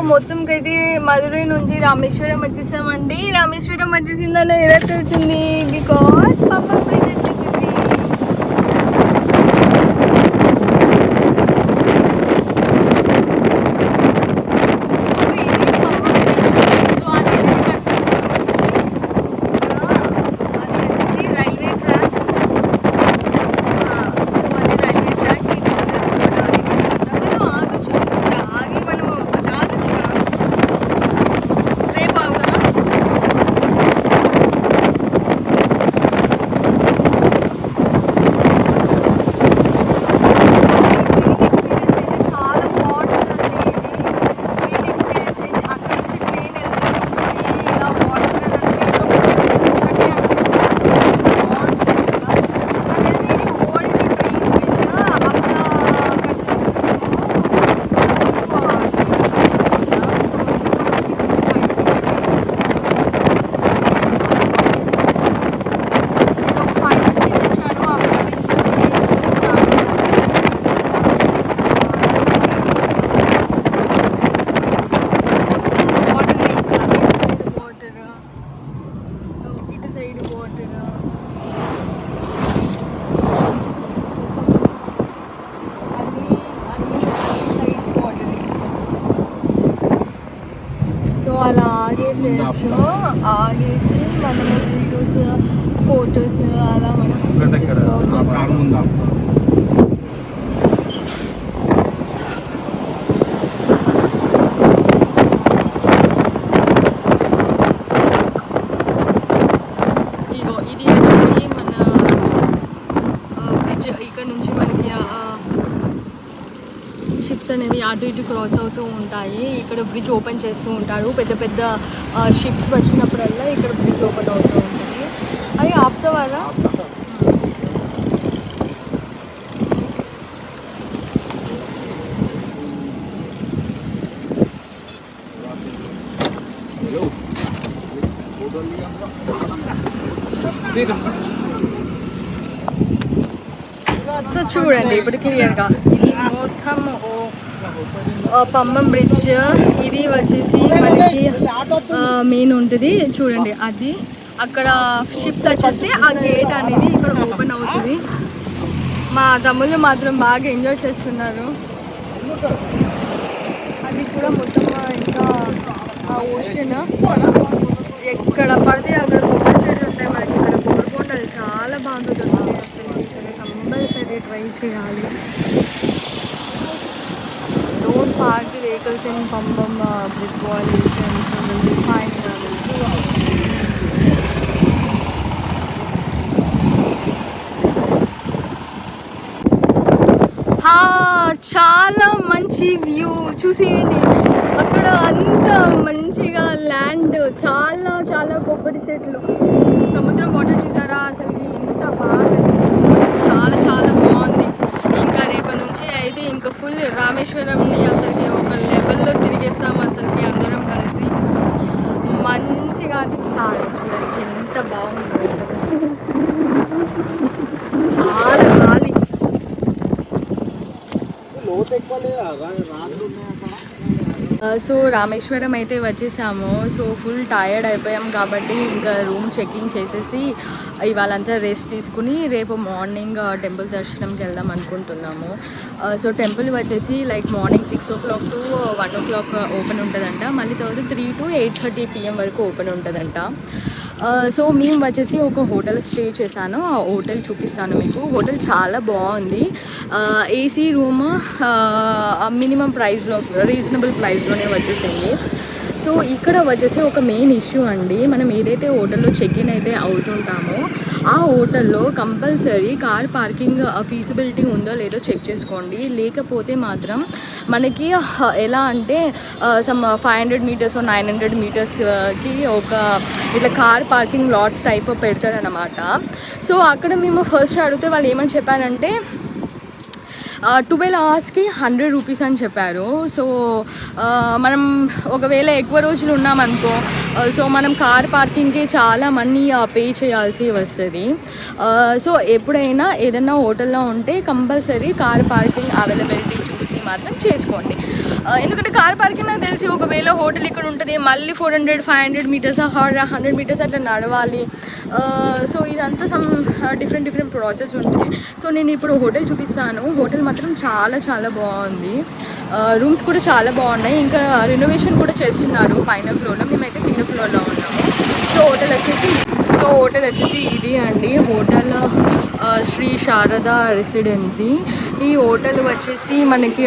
మొత్తంకి అయితే మధురై నుంచి రామేశ్వరం వచ్చేసామండి. రామేశ్వరం వచ్చేసిందని ఎలా తెలిసింది? బికాస్ పాపా బ్రిడ్జ్ వచ్చేసింది. అలా ఆగేసేయచ్చు. ఆగేసి మనము వీడియోస్ ఫొటోస్ అలా మనం ఇగో ఇది వచ్చేసి మన బ్రిడ్జ్. ఇక్కడ నుంచి మనకి షిప్స్ అనేది అటు ఇటు క్రాస్ అవుతూ ఉంటాయి. ఇక్కడ బ్రిడ్జ్ ఓపెన్ చేస్తూ ఉంటారు. పెద్ద పెద్ద షిప్స్ వచ్చినప్పుడల్లా ఇక్కడ బ్రిడ్జ్ ఓపెన్ అవుతూ ఉంటుంది. అది ఆపుతావారా? సో చూడండి ఇప్పుడు క్లియర్గా ఇది మొత్తం పంబం బ్రిడ్జ్. ఇది వచ్చేసి మనకి మెయిన్ ఉంటుంది చూడండి. అది అక్కడ షిప్స్ వచ్చేస్తే ఆ గేట్ అనేది ఇక్కడ ఓపెన్ అవుతుంది. మా తమ్ముళ్ళు మాత్రం బాగా ఎంజాయ్ చేస్తున్నారు. అది కూడా మొత్తం ఇంకా ఆ ఓషన్ ఎక్కడ పడితే అక్కడ కొబ్బరి చెట్లు ఉంటాయి. మనకి ఇక్కడ కొబ్బరి బొండాలు చాలా బాగా దొరుకుతాయి. అసలు ఇక్కడ కంపల్సరీ ట్రై చేయాలి. Don't park the vehicles in Pambam bridge violations and will be fined. చాలా మంచి వ్యూ చూసేయండి. అక్కడ అంత మంచిగా ల్యాండ్, చాలా చాలా కొబ్బరి చెట్లు, సముద్రం వాటర్ చూసారా అసలు ఎంత బాగా చాలా చాలా బాగుంది. ఇంకా రేపటి నుంచి అయితే ఇంకా ఫుల్ రామేశ్వరంని అసలుకి ఒక లెవెల్లో తిరిగేస్తాం అసలుకి అందరం కలిసి మంచిగా. అది చాలా చూడండి ఎంత బాగుంది అసలు. చాలా గాలి. సో రామేశ్వరం అయితే వచ్చేసాము. సో ఫుల్ టయర్డ్ అయిపోయాం కాబట్టి ఇంకా రూమ్ చెకింగ్ చేసేసి ఇవాళంతా రెస్ట్ తీసుకుని రేపు మార్నింగ్ టెంపుల్ దర్శనంకి వెళ్దాం అనుకుంటున్నాము. సో టెంపుల్ వచ్చేసి like morning 6 o'clock to 1 o'clock open ఉంటుందంట. మళ్ళీ తర్వాత 3 to 8:30 PM వరకు ఓపెన్ ఉంటుందంట. సో మేము వచ్చేసి ఒక హోటల్ స్టే చేశాను. ఆ హోటల్ చూపిస్తాను మీకు. హోటల్ చాలా బాగుంది. ఏసీ రూమ్ మినిమం ప్రైస్లో, రీజనబుల్ ప్రైస్లోనే వచ్చేసింది. సో ఇక్కడ వచ్చేసి ఒక మెయిన్ ఇష్యూ అండి. మనం ఏదైతే హోటల్లో చెక్ ఇన్ అయితే అవుతుంటామో ఆ హోటల్లో కంపల్సరీ కార్ పార్కింగ్ ఫీజిబిలిటీ ఉందో లేదో చెక్ చేసుకోండి. లేకపోతే మాత్రం మనకి ఎలా అంటే సమ్ 500 meters 900 metersకి ఒక ఇట్లా కార్ పార్కింగ్ లాట్స్ టైప్ పెడతారనమాట. సో అక్కడ మేము ఫస్ట్ అడిగితే వాళ్ళు ఏమని చెప్పారంటే 12 hours-కి 100 rupees అని చెప్పారు. సో మనం ఒకవేళ ఎక్కువ రోజులు ఉన్నామనుకో, సో మనం కార్ పార్కింగ్కి చాలా మనీ పే చేయాల్సి వస్తుంది. సో ఎప్పుడైనా ఏదైనా హోటల్లో ఉంటే కంపల్సరీ కార్ పార్కింగ్ అవైలబిలిటీ చూసి మాత్రం చేసుకోండి. ఎందుకంటే కార్ పార్కింగ్ నాకు తెలిసి ఒకవేళ హోటల్ ఇక్కడ ఉంటుంది మళ్ళీ 400-500 మీటర్స్ 100 మీటర్స్ అట్లా నడవాలి. సో ఇదంతా సమ్ డిఫరెంట్ ప్రాసెస్ ఉంటుంది. సో నేను ఇప్పుడు హోటల్ చూపిస్తాను. హోటల్ మాత్రం చాలా చాలా బాగుంది. రూమ్స్ కూడా చాలా బాగున్నాయి. ఇంకా రినోవేషన్ కూడా చేస్తున్నారు పైన ఫ్లోర్లో. మేమైతే కింద ఫ్లోర్లో ఉన్నాము. సో హోటల్ వచ్చేసి ఇది అండి. Hotel Shri Sharada residency. ఈ హోటల్ వచ్చేసి మనకి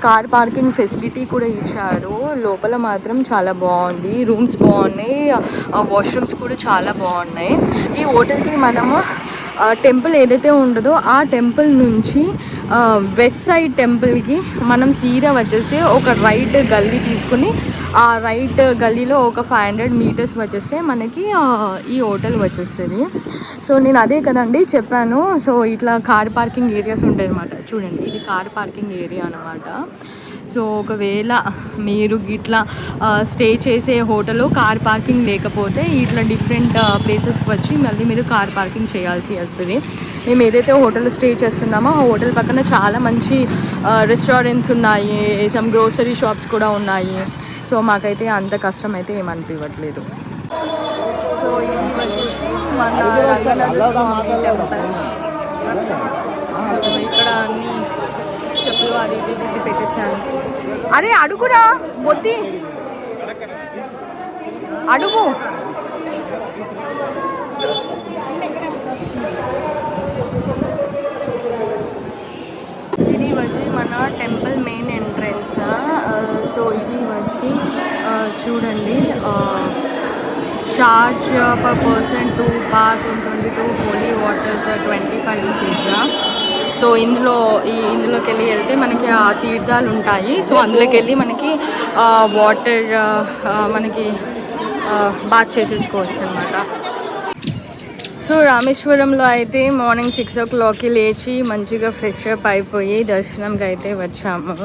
కార్ పార్కింగ్ ఫెసిలిటీ కూడా ఇచ్చారు. లోపల మాత్రం చాలా బాగుంది. రూమ్స్ బాగున్నాయి, వాష్రూమ్స్ కూడా చాలా బాగున్నాయి. ఈ హోటల్కి మనము టెంపుల్ ఏదైతే ఉంటుందో ఆ టెంపుల్ నుంచి వెస్ట్ సైడ్ టెంపుల్కి మనం సీదా వచ్చేసి ఒక రైట్ గల్లీ తీసుకుని ఆ రైట్ గల్లీలో ఒక 500 మీటర్స్ వచ్చేస్తే మనకి ఈ హోటల్ వచ్చేస్తుంది. సో నేను అదే కదండి చెప్పాను. సో ఇట్లా కార్ పార్కింగ్ ఏరియాస్ ఉంటాయి అన్నమాట. చూడండి ఇది కార్ పార్కింగ్ ఏరియా అన్నమాట. సో ఒకవేళ మీరు ఇట్లా స్టే చేసే హోటల్లో కార్ పార్కింగ్ లేకపోతే ఇట్లా డిఫరెంట్ ప్లేసెస్కి వచ్చి మళ్ళీ మీరు కార్ పార్కింగ్ చేయాల్సి వస్తుంది. మేము ఏదైతే హోటల్లో స్టే చేస్తున్నామో ఆ హోటల్ పక్కన చాలా మంచి రెస్టారెంట్స్ ఉన్నాయి, సమ్ గ్రోసరీ షాప్స్ కూడా ఉన్నాయి. సో మాకైతే అంత కష్టం అయితే ఏమనిపించట్లేదు. సో ఇది వచ్చేసి మన రంగనాథ స్వామి టెంపుల్. సో ఇక్కడ అన్ని చెప్పులు అది ఇది తిట్టి పెట్టేశాను. అరే అడుగురా బొత్తి అడుగు. ఇది వచ్చి మన టెంపుల్ మెయిన్ ఎంట్రన్స్. సో ఇది వచ్చి చూడండి చార్జ్ పర్ పర్సన్ 2 బాత్ ఉంటుంది, 2 హోలీ వాటర్స్ 25 రూపీస్. సో ఇందులోకి వెళ్తే మనకి ఆ తీర్థాలు ఉంటాయి. సో అందులోకి వెళ్ళి మనకి వాటర్ మనకి బాత్ చేసేసుకోవచ్చు అనమాట. సో రామేశ్వరంలో అయితే మార్నింగ్ 6 o'clockకి లేచి మంచిగా ఫ్రెష్ అప్ అయిపోయి దర్శనంకి అయితే వచ్చాము.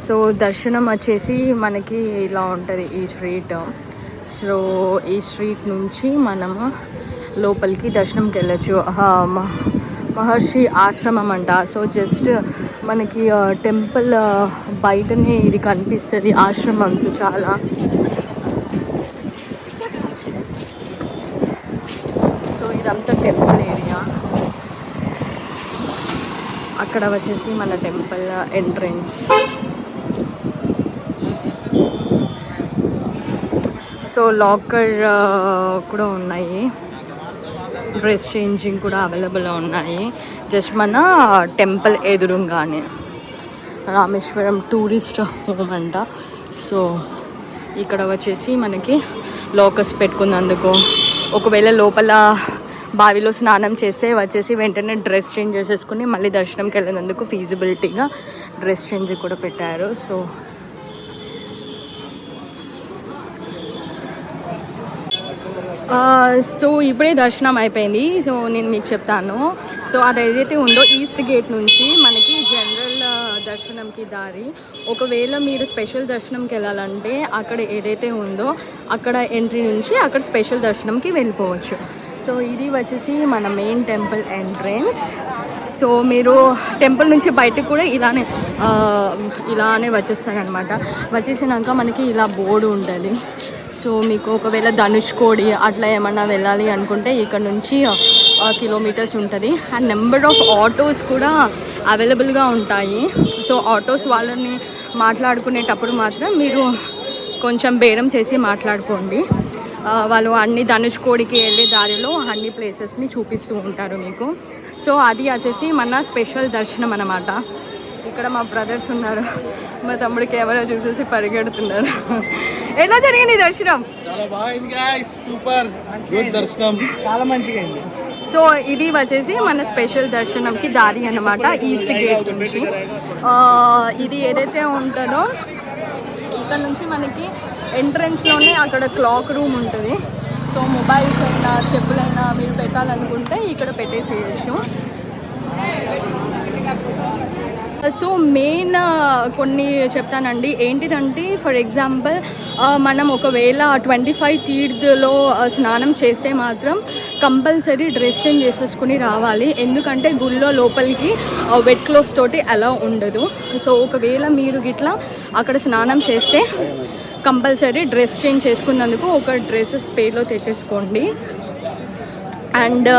సో దర్శనం వచ్చేసి మనకి ఇలా ఉంటుంది ఈ స్ట్రీట్. సో ఈ స్ట్రీట్ నుంచి మనము లోపలికి దర్శనంకి వెళ్ళచ్చు. మహర్షి ఆశ్రమం అంట. సో జస్ట్ మనకి టెంపుల్ బయటనే ఇది కనిపిస్తుంది ఆశ్రమమ్స్ చాలా. సో ఇదంతా టెంపుల్ ఏరియా. అక్కడ వచ్చేసి మన టెంపుల్ ఎంట్రన్స్. సో లాకర్ కూడా ఉన్నాయి, డ్రెస్ చేంజింగ్ కూడా అవైలబుల్లో ఉన్నాయి జస్ట్ మన టెంపుల్ ఎదురుగానే. రామేశ్వరం టూరిస్ట్ హోమ్ అంట. సో ఇక్కడ వచ్చేసి మనకి లాకర్స్ పెట్టుకున్నందుకు, ఒకవేళ లోపల బావిలో స్నానం చేస్తే వచ్చేసి వెంటనే డ్రెస్ చేంజ్ చేసేసుకుని మళ్ళీ దర్శనంకి వెళ్ళినందుకు ఫీజిబిలిటీగా డ్రెస్ చేంజ్ కూడా పెట్టారు. సో ఇప్పుడే దర్శనం అయిపోయింది. సో నేను మీకు చెప్తాను. సో అది ఏదైతే ఉందో ఈస్ట్ గేట్ నుంచి మనకి జనరల్ దర్శనంకి దారి. ఒకవేళ మీరు స్పెషల్ దర్శనంకి వెళ్ళాలంటే అక్కడ ఏదైతే ఉందో అక్కడ ఎంట్రీ నుంచి అక్కడ స్పెషల్ దర్శనంకి వెళ్ళిపోవచ్చు. సో ఇది వచ్చేసి మన మెయిన్ టెంపుల్ ఎంట్రన్స్. సో మీరు టెంపుల్ నుంచి బయటకు కూడా ఇలానే వచ్చేస్తారనమాట. వచ్చేసినాక మనకి ఇలా బోర్డు ఉంటుంది. సో మీకు ఒకవేళ ధనుష్కోడి అట్లా ఏమన్నా వెళ్ళాలి అనుకుంటే ఇక్కడ నుంచి కిలోమీటర్స్ ఉంటుంది. అండ్ నెంబర్ ఆఫ్ ఆటోస్ కూడా అవైలబుల్గా ఉంటాయి. సో ఆటోస్ వాళ్ళని మాట్లాడుకునేటప్పుడు మాత్రం మీరు కొంచెం బేరం చేసి మాట్లాడుకోండి. వాళ్ళు అన్ని ధనుష్కోడికి వెళ్ళే దారిలో అన్ని ప్లేసెస్ని చూపిస్తూ ఉంటారు మీకు. సో అది వచ్చేసి మన స్పెషల్ దర్శనం అన్నమాట. ఇక్కడ మా బ్రదర్స్ ఉన్నారు, మా తమ్ముడు కెమెరా చూసేసి పరిగెడుతున్నారు. ఎలా జరిగింది దర్శనం? చాలా బాగుంది గైస్, సూపర్ దర్శనం, చాలా మంచిగా అయింది. సో ఇది వచ్చేసి మన స్పెషల్ దర్శనంకి దారి అన్నమాట, ఈస్ట్ గేట్ నుంచి. ఇది ఏదైతే ఉంటుందో ఇక్కడ నుంచి మనకి ఎంట్రన్స్లోనే అక్కడ క్లాక్ రూమ్ ఉంటుంది. సో మొబైల్స్ అయినా చెప్పులైనా మీరు పెట్టాలనుకుంటే ఇక్కడ పెట్టేసేయచ్చు. సో మెయిన్ కొన్ని చెప్తానండి. ఏంటిదంటే ఫర్ ఎగ్జాంపుల్ మనం ఒకవేళ 25 తీర్థలో స్నానం చేస్తే మాత్రం కంపల్సరీ డ్రెస్ చేంజ్ చేసేసుకుని రావాలి. ఎందుకంటే గుళ్ళో లోపలికి వెట్ క్లోత్స్ తోటి అలా ఉండదు. సో ఒకవేళ మీరు గిట్లా అక్కడ స్నానం చేస్తే కంపల్సరీ డ్రెస్ చేంజ్ చేసుకున్నందుకు ఒక డ్రెస్ స్పేర్లో తెచ్చేసుకోండి. అండ్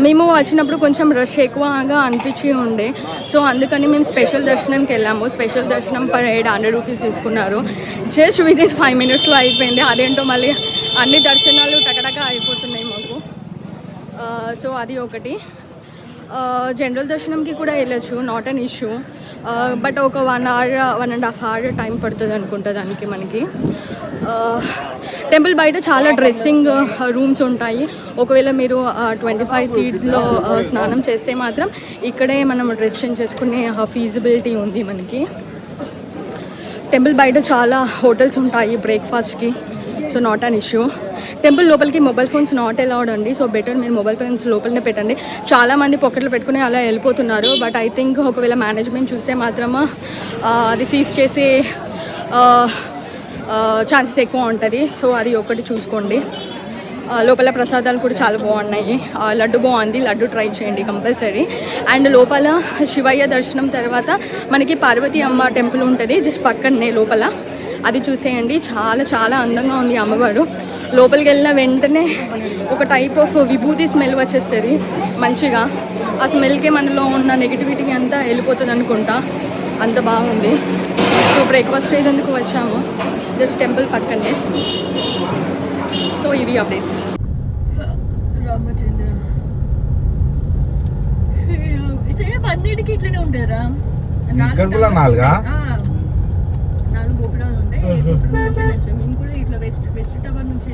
మేము వచ్చినప్పుడు కొంచెం రష్ ఎక్కువగా అనిపించి ఉండే, సో అందుకని మేము స్పెషల్ దర్శనంకి వెళ్ళాము. స్పెషల్ దర్శనం పర్ 800 రూపీస్ తీసుకున్నారు. జస్ట్ వితిన్ 5 minutesలో అయిపోయింది. అదేంటో మళ్ళీ అన్ని దర్శనాలు టకటక అయిపోతున్నాయి మాకు. సో అది ఒకటి. జనరల్ దర్శనంకి కూడా వెళ్ళచ్చు, నాట్ అన్ ఇష్యూ. బట్ ఒక 1 hour 1.5 hour టైం పడుతుంది అనుకుంటా దానికి మనకి. టెంపుల్ బయట చాలా డ్రెస్సింగ్ రూమ్స్ ఉంటాయి. ఒకవేళ మీరు 25 తీర్థలో స్నానం చేస్తే మాత్రం ఇక్కడే మనం డ్రెస్ చేంజ్ చేసుకునే ఫీజిబిలిటీ ఉంది మనకి. టెంపుల్ బయట చాలా హోటల్స్ ఉంటాయి బ్రేక్ఫాస్ట్కి, so not an issue. Temple లోపలికి మొబైల్ ఫోన్స్ నాట్ అలౌడ్ అండి. సో బెటర్ మీరు మొబైల్ ఫోన్స్ లోపలనే పెట్టండి. చాలామంది పాకెట్లో పెట్టుకుని అలా వెళ్ళిపోతున్నారు. బట్ ఐ థింక్ ఒకవేళ మేనేజ్మెంట్ చూస్తే మాత్రం అది సీజ్ చేసే ఛాన్సెస్ ఎక్కువ ఉంటుంది. సో అది ఒకటి చూసుకోండి. లోపల ప్రసాదాలు కూడా చాలా బాగున్నాయి. లడ్డు బాగుంది, లడ్డు ట్రై చేయండి కంపల్సరీ. అండ్ లోపల శివయ్య దర్శనం తర్వాత మనకి పార్వతీ అమ్మ టెంపుల్ ఉంటుంది జస్ట్ పక్కనే లోపల, అది చూసేయండి. చాలా చాలా అందంగా ఉంది అమ్మవారు. లోపలికి వెళ్ళిన వెంటనే ఒక టైప్ ఆఫ్ విభూతి స్మెల్ వచ్చేస్తుంది మంచిగా. ఆ స్మెల్కే మనలో ఉన్న నెగిటివిటీ అంతా వెళ్ళిపోతుంది అనుకుంటా, అంత బాగుంది. సో బ్రేక్ఫాస్ట్ అయ్యేందుకు వచ్చాము జస్ట్ టెంపుల్ పక్కనే. సో ఇవి అప్డేట్స్. రామచంద్ర అన్నిటికీ ఇట్లనే ఉంటారా? 4 గోపురాలు ఉంటాయి. మేము కూడా ఇట్లా వెస్ట్ టవర్ నుంచి